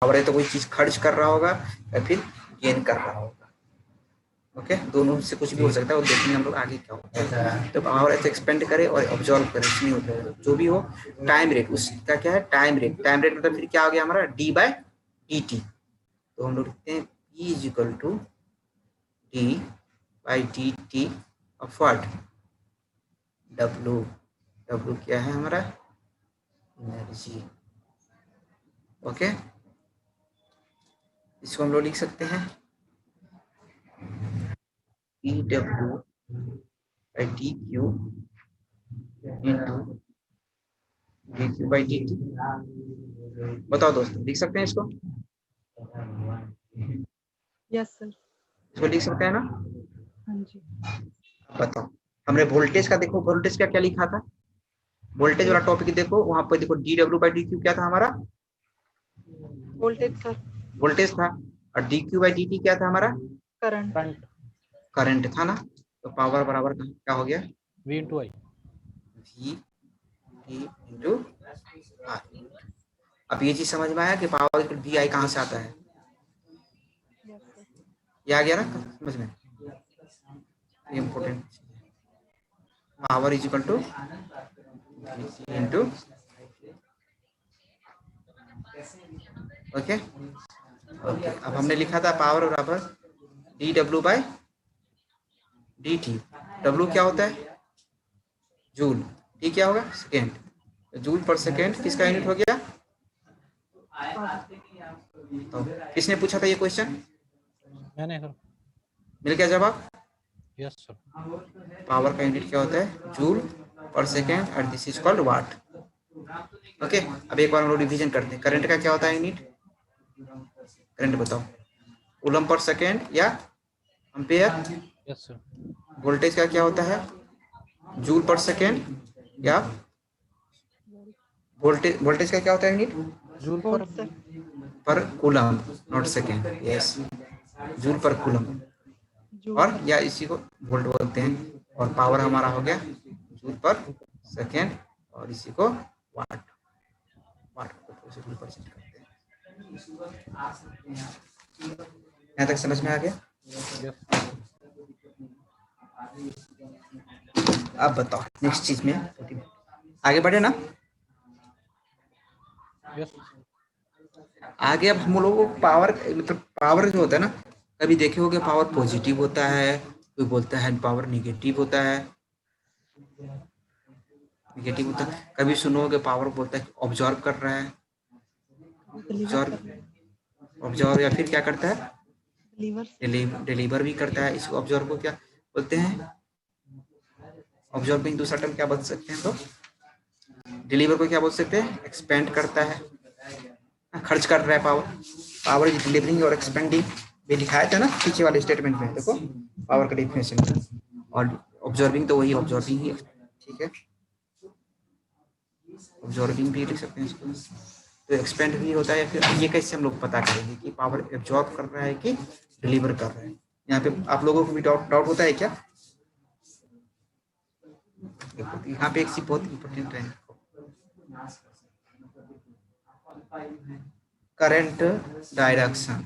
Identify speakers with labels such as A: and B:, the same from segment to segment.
A: Power है तो कोई चीज खर्च कर रहा होगा या फिर गेन कर रहा होगा। ओके, दोनों से कुछ भी हो सकता है, वो देखेंगे हम लोग आगे क्या होता है। तो पावर ऐसे एक्सपेंड करे और ऑब्जॉर्व करे, नहीं होता है जो भी हो। टाइम रेट उसका क्या है, टाइम रेट। टाइम रेट मतलब फिर क्या हो गया हमारा, डी बाय डी टी। तो हम लोग लिखते हैं P is equal to D by D T of what, W. W क्या है हमारा, एनर्जी। ओके, इसको हम लोग लिख सकते हैं P W by D Q into D Q by D T. बताओ दोस्तों, लिख सकते हैं इसको?
B: Yes sir.
A: इसको लिख सकते हैं ना?
B: हाँ जी।
A: बताओ, हमने वोल्टेज का देखो, वोल्टेज का क्या लिखा था, वोल्टेज वाला टॉपिक देखो, वहां पर देखो D W by D Q क्या था हमारा,
B: वोल्टेज सर।
A: वोल्टेज था। और D Q by D T क्या था हमारा,
B: करंट।
A: करंट था ना। तो पावर बराबर क्या हो गया,
C: V into I।
A: V T into R. अब ये चीज समझ में आया कि पावर वी आई कहाँ से आता है,
B: यस सर।
A: ये आ गया ना समझ में, important. Power is equal two into, okay okay. अब हमने लिखा था पावर बराबर D W by D T. W क्या होता है, जूल। टी क्या होगा, सेकेंड। जूल पर सेकेंड किसका यूनिट हो गया, तो किसने पूछा था ये क्वेश्चन,
C: मैंने सर।
A: मिल गया जवाब।
C: Yes sir.
A: पावर का यूनिट क्या होता है, जूल पर सेकेंड, और this is called watt. Okay, अब एक बार हम लोग रिवीजन करते हैं। करंट का क्या होता है यूनिट, करंट बताओ, कूलम पर सेकेंड या एम्पेयर।
C: Yes sir.
A: वोल्टेज का क्या होता है, जूल पर सेकेंड या वोल्टेज, वोल्टेज का क्या होता है unit,
C: joule per.
B: Volt sir.
A: Per coulomb, not second. Yes, joule per coulomb,
B: joule
A: और
B: पर।
A: या इसी को वोल्ट बोलते हैं। और पावर हमारा हो गया जूल पर सेकेंड, और इसी को वाट, वाट को जूल पर चेंज करते हैं। यहाँ तक समझ में आ गया?
C: यस।
A: अब बताओ नेक्स्ट चीज में आगे बढ़े ना।
C: यस।
A: आगे अब हम लोगों को पावर, मतलब पावर जो होता है ना, कभी देखे होगे पावर पॉजिटिव होता है, कोई बोलता है पावर निगेटिव होता है, निगेटिव होता है। कभी सुनोगे पावर बोलता है ऑब्जर्व कर रहा है, ऑब्जर्व, ऑब्जर्व या फिर क्या करता है, डिलीवर भी करता है। इसको ऑब्जर्व को क्या बोलते हैं, ऑब्जर्व में दूसरा टर्म क्या बोल सकते हैं, तो डिलीवर को क्या बोल सकते हैं, एक्सपेंड करता है, खर्च कर रहा है पावर। पावर इज डिलीवरिंग और एक्सपेंडिंग, भी लिखाया था ना पीछे वाले स्टेटमेंट में, देखो पावर का डेफिनेशन। और ऑब्जर्विंग तो वही ऑब्जर्विंग ही है, ठीक है, ऑब्जर्विंग भी लिख सकते हैं इसको। तो एक्सपेंड भी होता है, या फिर ये कैसे हम लोग पता करेंगे कि पावर एब्जॉर्ब कर रहा है कि डिलीवर कर रहा है। यहाँ पे आप लोगों को भी डाउट होता है क्या, देखो यहाँ पे एक चीज बहुत इंपॉर्टेंट है, current direction,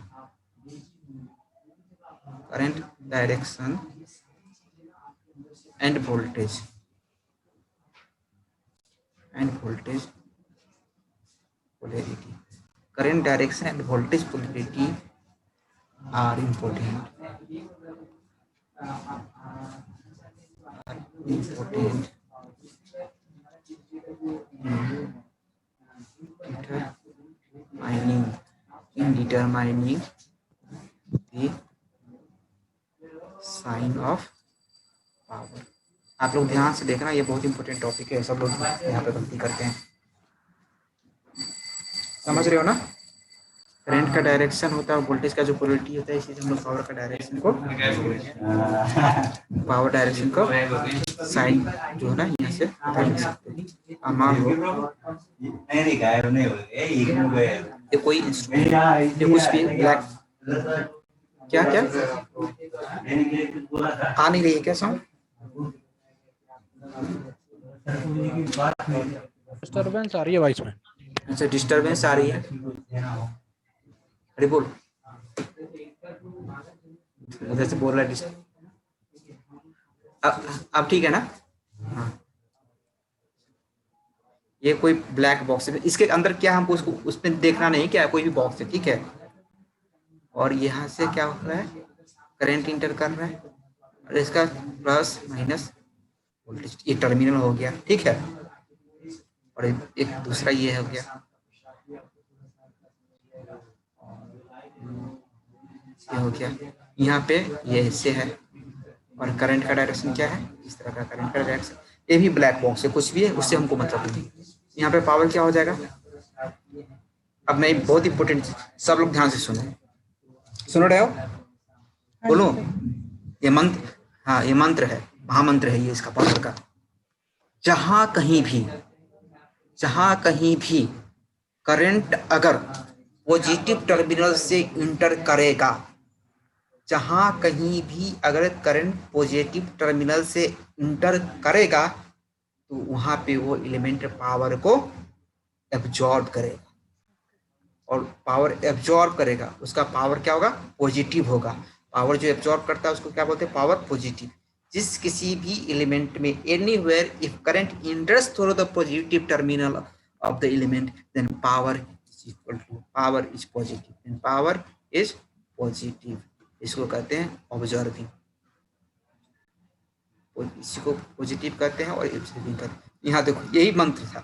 A: current direction end voltage, end voltage polarity. Current direction and voltage polarity are important. In determining the sign of power. आप लोग ध्यान से देखना, ये बहुत इंपॉर्टेंट टॉपिक है, सब लोग यहाँ पे गलती करते हैं, समझ रहे हो ना। करंट का डायरेक्शन होता है, वोल्टेज का जो पोलरिटी होता है, इसीलिए हम लोग पावर का डायरेक्शन को, पावर डायरेक्शन को साइन जो है ना यहाँ से पता कर सकते हैं। अब मान लो ये कोई इंस्ट्रूमेंट, ये कुछ भी ब्लैक, क्या क्या आ नहीं रही है क्या साउंड,
C: डिस्टर्बेंस आ रही है वॉइस में।
A: अच्छा डिस्टर्बेंस आ रही है, अरे बोल, उधर से बोल रहा है। अब ठीक है ना? हाँ, ये कोई ब्लैक बॉक्स है, इसके अंदर क्या हमको उसको उसमें देखना नहीं क्या है, कोई भी बॉक्स है, ठीक है। और यहाँ से क्या हो रहा है, करंट इंटर कर रहा है, और इसका प्लस माइनस वोल्टेज, ये टर्मिनल हो गया, ठीक है। और एक दूसरा ये हो गया, ये हो गया, यहाँ पे ये हिस्से है, और करंट का डायरेक्शन क्या है, इस तरह का करंट का डायरेक्शन। ये भी ब्लैक बॉक्स है, कुछ भी है उससे हमको मतलब नहीं। यहाँ पे पावर क्या हो जाएगा। अब मैं बहुत इंपॉर्टेंट, सब लोग ध्यान से सुन रहे हो, बोलो। ये मंत्र, हाँ ये मंत्र है, महामंत्र है ये इसका पावर का। जहां कहीं भी करंट अगर पॉजिटिव टर्मिनल से इंटर करेगा, जहां कहीं भी अगर करंट पॉजिटिव टर्मिनल से इंटर करेगा, तो वहां पे वो एलिमेंट पावर को एब्जॉर्ब करेगा, और पावर एब्जॉर्ब करेगा उसका पावर क्या होगा, पॉजिटिव होगा। पावर जो एब्जॉर्ब करता है उसको क्या बोलते हैं, पावर पॉजिटिव। जिस किसी भी एलिमेंट में, anywhere if current enters through the positive terminal of the element, then power is equal to, power is positive, then power is positive. इसको कहते हैं ऑब्जर्विंग, इसी को पॉजिटिव कहते हैं और ऑब्जर्विंग कहते हैं। यहाँ देखो यही मंत्र था,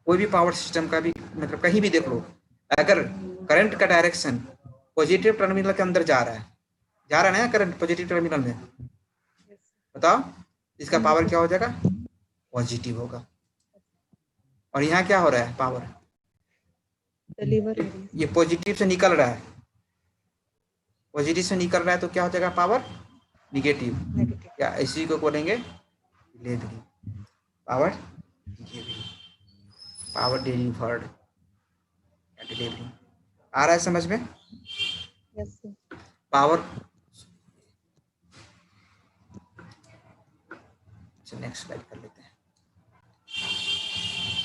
A: कोई भी पावर सिस्टम का भी मतलब कहीं भी देख लो, अगर करंट का डायरेक्शन पॉजिटिव टर्मिनल के अंदर जा रहा है ना करंट पॉजिटिव टर्मिनल में, बताओ इसका पावर क्या हो जाएगा, पॉजिटिव होगा। और यहाँ क्या हो रहा है, पावर ये पॉजिटिव से निकल रहा है, पॉजिटिव से निकल रहा है तो क्या हो जाएगा, पावर निगेटिव, या इसी को बोलेंगे डिलीवरी, पावर डिलीवर्ड, डिलीवरी। आ रहा है समझ में?
B: यस
A: पावर, नेक्स्ट स्लाइड कर लेते हैं।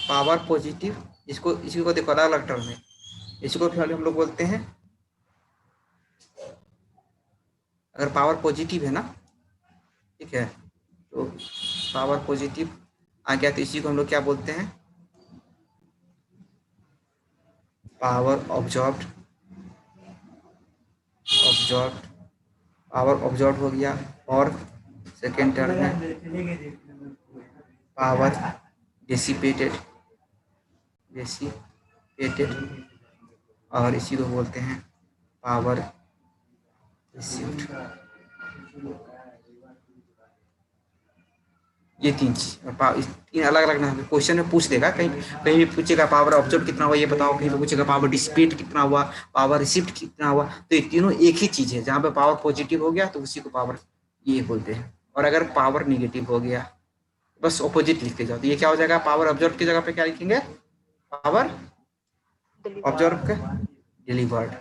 A: पावर पॉजिटिव, इसी को देखो अलग अलग टर्म में, इसको फिर हम लोग बोलते हैं, अगर पावर पॉजिटिव है ना, ठीक है, तो पावर पॉजिटिव आ गया तो इसी को हम लोग क्या बोलते हैं, पावर ऑब्जॉर्ब्ड, पावर ऑब्जॉर्ब हो गया। और सेकेंड टर्म है पावर डिसिपेटेड, और इसी को बोलते हैं पावर रिसीव्ड। ये तीन चीज अलग अलग ना, क्वेश्चन में पूछ देगा, कहीं भी पूछेगा पावर ऑब्जर्व कितना हुआ ये बताओ, कहीं पे पूछेगा पावर डिसिपेट कितना हुआ, पावर रिसीव्ड कितना हुआ, तो ये तीनों एक ही चीज है। जहाँ पे पावर पॉजिटिव हो गया तो उसी को पावर ये बोलते हैं, और अगर पावर निगेटिव हो गया बस ऑपोजिट लिखते जाओ, तो ये क्या हो जाएगा, पावर ऑब्जर्व की जगह पे क्या लिखेंगे, पावर ऑब्जर्व का डिलीवर्ड,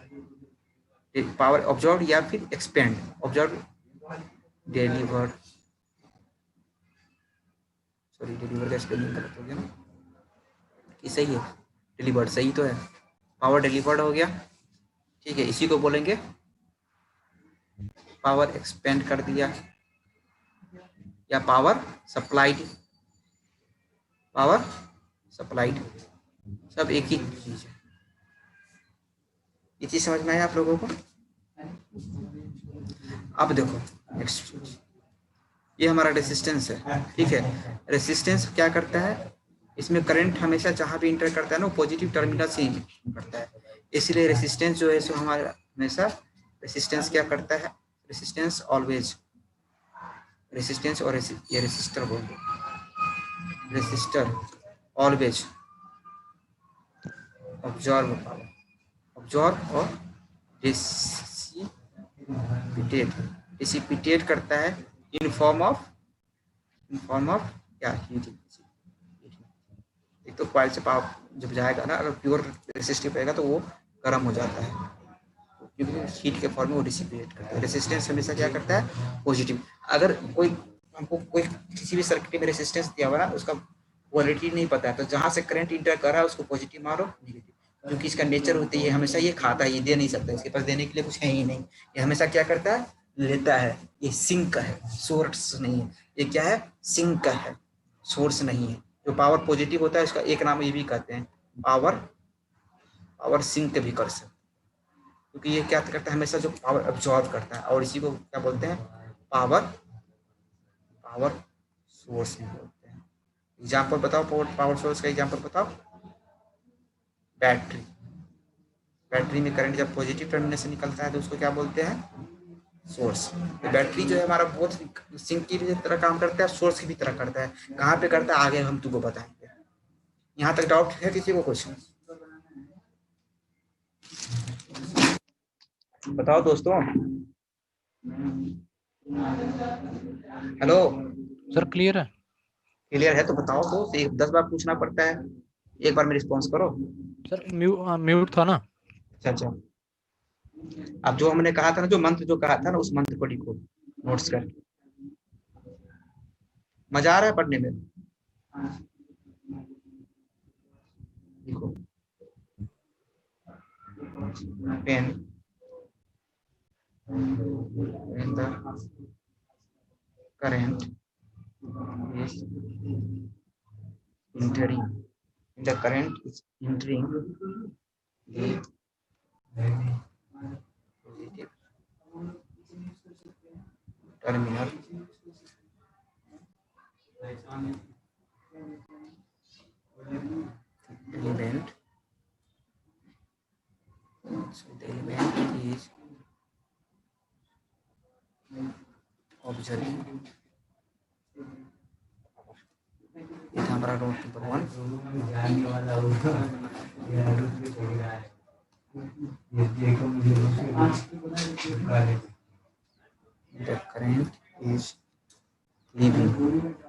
A: पावर ऑब्जर्व या फिर expand, observe delivered, sorry deliver का स्पेलिंग गलत हो गया ना, कि सही है, डिलीवर्ड सही तो है, पावर डिलीवर्ड हो गया, ठीक है। इसी को बोलेंगे पावर एक्सपेंड कर दिया, या पावर सप्लाइड, सब एक ही चीज है। ये चीज समझ में आया आप लोगों को? अब देखो नेक्स्ट, ये हमारा रेसिस्टेंस है, ठीक है। रेसिस्टेंस क्या करता है, इसमें करंट हमेशा जहां भी इंटर करता है ना, पॉजिटिव टर्मिनल से करता है, इसलिए रेसिस्टेंस जो है सो हमारा हमेशा, रेसिस्टेंस क्या करता है, रेसिस्टेंस ऑलवेज, रेसिस्टेंस और ये रेसिस्टर बोल दो, रेसिस्टर ऑलवेज ऑब्जॉर्ब और डिसिपिटेट करता है इन फॉर्म ऑफ क्या, हीटिंग। एक तो कॉइल से पावर जब जाएगा ना, अगर प्योर रेसिस्टिव रहेगा तो वो गर्म हो जाता है, क्योंकि हीट के फॉर्म में वो डिसिपेट करता है। रेसिस्टेंस हमेशा क्या करता है, पॉजिटिव। अगर कोई हमको कोई किसी भी सर्किट में रेसिस्टेंस दिया हुआ है, उसका क्वालिटी नहीं पता है, तो जहां से करंट इंटर कर रहा है उसको पॉजिटिव मारो, नेगेटिव, क्योंकि इसका नेचर होती है हमेशा ये खाता है, ये दे नहीं सकता, इसके पास देने के लिए कुछ है ही नहीं, ये हमेशा क्या करता है, लेता है। ये सिंक है, सोर्स नहीं है। ये क्या है, सिंक है, सोर्स नहीं है। जो पावर पॉजिटिव होता है इसका एक नाम ये भी कहते हैं, पावर, पावर सिंक भी कर सकते, क्योंकि ये क्या करता है, हमेशा जो पावर अब्जॉर्ब करता है, और इसी को क्या बोलते हैं, पावर, पावर सोर्स भी बोलते हैं। एग्जाम्पल बताओ, पावर सोर्स का एग्जाम्पल बताओ। बैटरी, बैटरी में करंट जब पॉजिटिव टर्मिनल से निकलता है तो उसको क्या बोलते हैं, सोर्स। तो बैटरी जो है हमारा बहुत सिंक की भी तरह काम करता है, सोर्स की भी तरह करता है। कहाँ पे करता है आगे हम तुमको बताएंगे। यहाँ तक डाउट है किसी को कुछ? बताओ दोस्तों। हेलो,
C: सर क्लियर है?
A: क्लियर है तो बताओ। तो एक 10 बार पूछना पड़ता है, एक बार में रिस्पॉन्स करो।
C: सर म्यूट था ना।
A: अच्छा अच्छा, अब जो हमने कहा था ना, जो मंत्र जो कहा था ना, उस मंत्र को लिखो नोट्स कर। मजा आ रहा है पढ़ने में? लिखो, pen in the current is entering, the current is entering the positive terminal element. So the element is observing. ये था हमारा roll number 1। The current is leaving, leaving positive,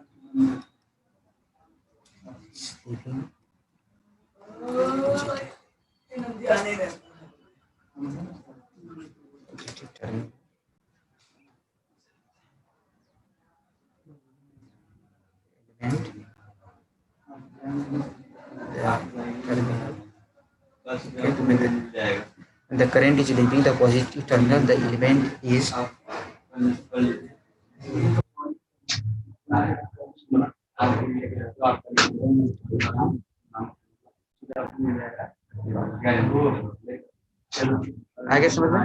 A: positive terminal. When the current is leaving the positive terminal, the element is आगे समझ में?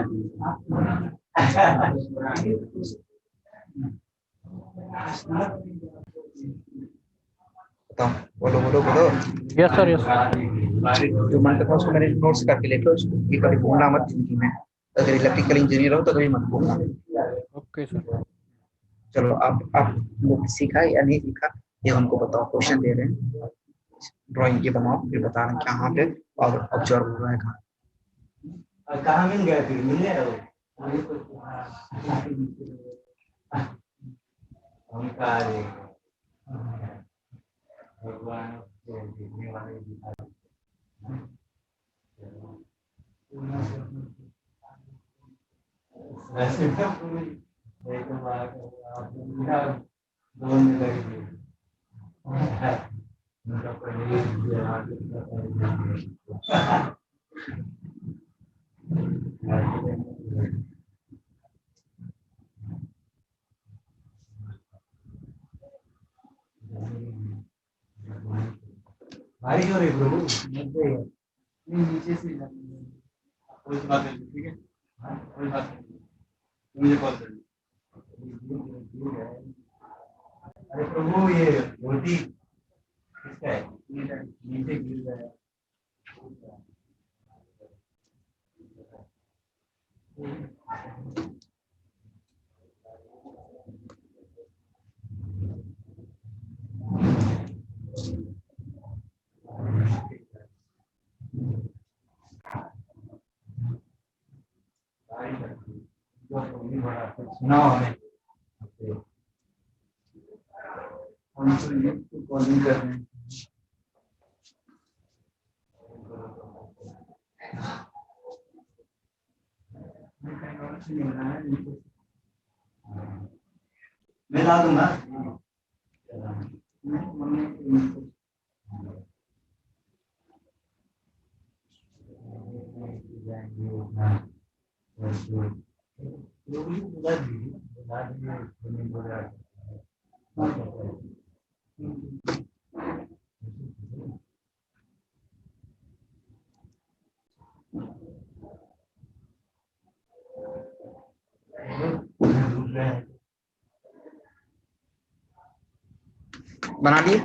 A: बताओ, बोलो बोलो बोलो।
C: Yes sir yes.
A: जो मंत्र था उसको मैंने नोट्स करके लिख लो, उसको ये कभी भूलना मत जिंदगी में। अगर इलेक्ट्रिकल इंजीनियर हो तो कभी मत भूलना।
C: Okay sir.
A: चलो आप लोग सीखा या नहीं सीखा ये हमको बताओ। क्वेश्चन दे रहे हैं, ड्राइंग के बनाओ, फिर बता रहे हैं कहाँ पे और ऑब्जर्व हो रहा है कहाँ। कहाँ मिल गया, फिर मिल गया भगवान को देखने वाले बारिश हो रही प्रभु, नीचे से कोई बात नहीं, ठीक है, कोई बात नहीं, मुझे कॉल कर। अरे प्रभु ये रोटी किसका है, नीचे गिर गया है। सुना हमें कॉलिंग कर रहे हैं। मैं ला दूंगा। बना लिए?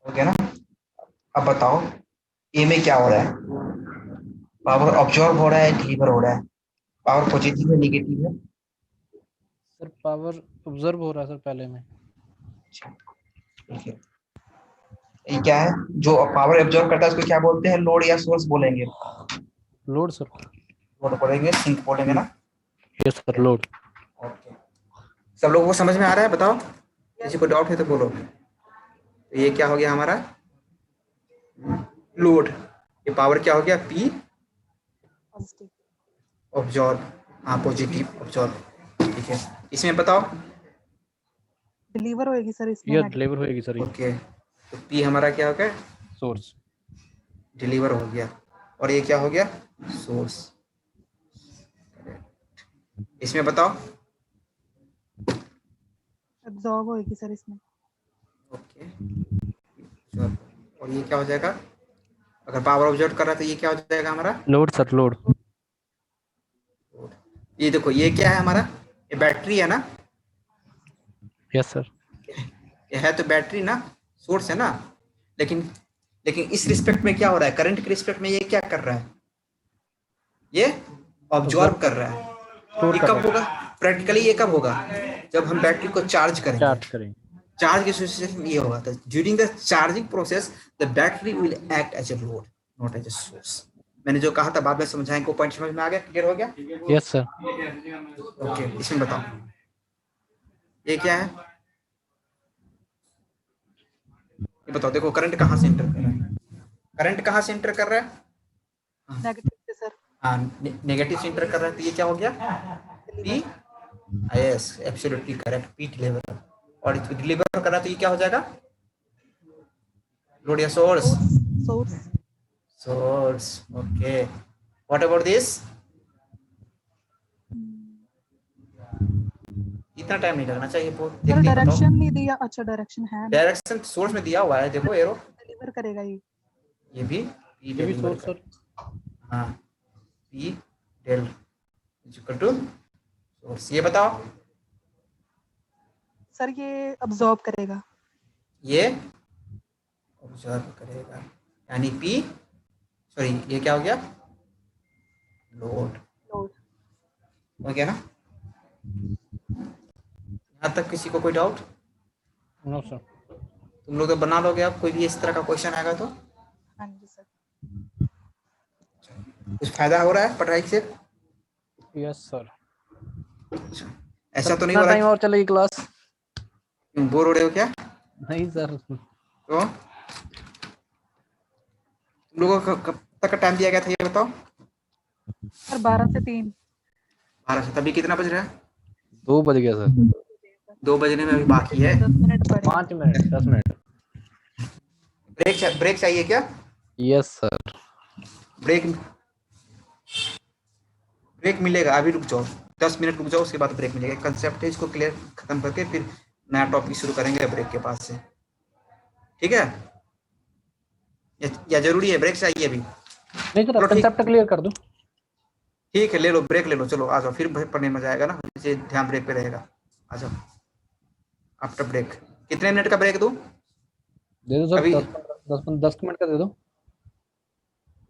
A: हो गया ना? अब बताओ ए में क्या हो रहा है? पावर ऑब्जॉर्ब हो रहा है, डिलीवर हो रहा है? पावर पॉजिटिव है, नेगेटिव है?
C: सर पावर ऑब्जर्व हो रहा है सर पहले में।
A: ठीक है, ये क्या है जो पावर एब्जॉर्ब करता है उसको क्या बोलते हैं? लोड या सोर्स बोलेंगे?
C: Load sir.
A: लोड बोलेंगे, सिंक बोलेंगे ना?
C: Yes sir load.
A: ओके, सब लोगों को समझ में आ रहा है? बताओ, किसी को डाउट है तो बोलो। तो ये क्या हो गया हमारा? लोड। ये पावर क्या हो गया? P
B: positive.
A: ऑब्जॉर्ब, हाँ पॉजिटिव ऑब्जॉर्ब। ठीक है, इसमें बताओ।
B: डिलीवर होएगी सर इसमें
C: यस
B: नेगेटिव।
C: डिलीवर होएगी सर ये।
A: ओके, तो पी हमारा क्या हो गया?
C: सोर्स।
A: डिलीवर हो गया। और ये क्या हो गया? सोर्स। इसमें बताओ।
B: एब्जॉर्ब होएगी सर इसमें।
A: ओके, और ये क्या हो जाएगा? अगर पावर ऑब्जर्व कर रहा है तो ये क्या हो जाएगा हमारा?
C: Load sir load.
A: ये देखो, ये क्या है हमारा? ये बैटरी है ना?
C: Yes sir.
A: ये है तो बैटरी ना, सोर्स है ना? लेकिन लेकिन इस रिस्पेक्ट में क्या हो रहा है? करंट के रिस्पेक्ट में ये क्या कर रहा है? ये ऑब्जॉर्व कर रहा है।
C: स्टोर
A: ये
C: कर
A: कब
C: रहा
A: होगा प्रैक्टिकली? ये कब होगा? जब हम बैटरी को चार्ज
C: है।
A: करेंगे।
C: चार्ज करेंगे।
A: चार्ज की सिचुएशन में ये होगा, तो during the charging process the battery will act as a load, not as a source. मैंने जो कहा था बाद में समझाएंगे, को पॉइंट समझ में आ गया? क्लियर हो गया?
C: Yes sir.
A: ओके, इसमें बताओ ये क्या है? ये बताओ, देखो करंट कहाँ से एंटर कर रहा है? करंट कहाँ से एंटर कर रहा है?
B: नेगेटिव से सर।
A: हाँ, नेगेटिव से एंटर कर रहा है, तो ये क्या हो गया? P, yes absolutely correct, P deliver. और डिलीवर कर रहा है तो ये क्या हो जाएगा? लोड या source?
B: Source.
A: Source. Okay, what about this? इतना टाइम नहीं लगना चाहिए,
B: सर
A: देखते ही बताओ।
B: डायरेक्शन नहीं दिया। अच्छा डायरेक्शन है ना?
A: डायरेक्शन सोर्स में दिया हुआ है, देखो एरो।
B: डिलीवर करेगा ये।
A: ये भी
C: ये भी सोर्स सर।
A: हाँ, P del equal to source. ये बताओ।
B: सर ये अब्जॉर्ब करेगा।
A: ये ऑब्जर्व करेगा, यानी पी, सॉरी ये क्या हो गया? लोड।
B: लोड।
A: हो गया ना? यहाँ तक किसी को कोई डाउट?
C: No sir.
A: तुम लोग तो बना लोगे, अब कोई भी इस तरह का क्वेश्चन आएगा तो?
B: हाँ जी सर।
A: कुछ फायदा हो रहा है पढ़ाई से?
C: Yes sir.
A: ऐसा तो नहीं हो रहा
C: टाइम और चलेगी क्लास?
A: कि बोर हो रहे हो क्या?
C: नहीं सर।
A: तो तुम लोगों को कब तक का टाइम दिया गया था ये बताओ?
B: सर 12 से 3।
A: 12 से। तभी कितना बज रहा है?
C: 2 बज गया सर।
A: 2 बजने में अभी बाकी है।
B: 10 मिनट पड़े।
C: 5 मिनट 10 मिनट।
A: ब्रेक चाहिए क्या?
C: Yes sir.
A: ब्रेक मिलेगा, अभी रुक जाओ, 10 मिनट रुक जाओ, उसके बाद ब्रेक मिलेगा। कंसेप्ट है, इसको क्लियर खत्म करके फिर नया टॉपिक शुरू करेंगे ब्रेक के पास से। ठीक है? या जरूरी है ब्रेक चाहिए अभी?
C: नहीं सर कंसेप्ट क्लियर कर दो।
A: ठीक है, ले लो ब्रेक ले लो, चलो आ जाओ, फिर पढ़ने में मजा आएगा ना, इसे ध्यान ब्रेक पे रहेगा। आ जाओ आफ्टर ब्रेक। कितने मिनट का ब्रेक दूं?
C: दे दो सर।
A: अभी
C: 10 मिनट का दे दो।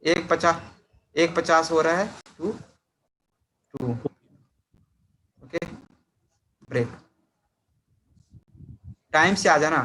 A: 1:50 हो रहा है। 2 ओके, ब्रेक। टाइम से आ जाना।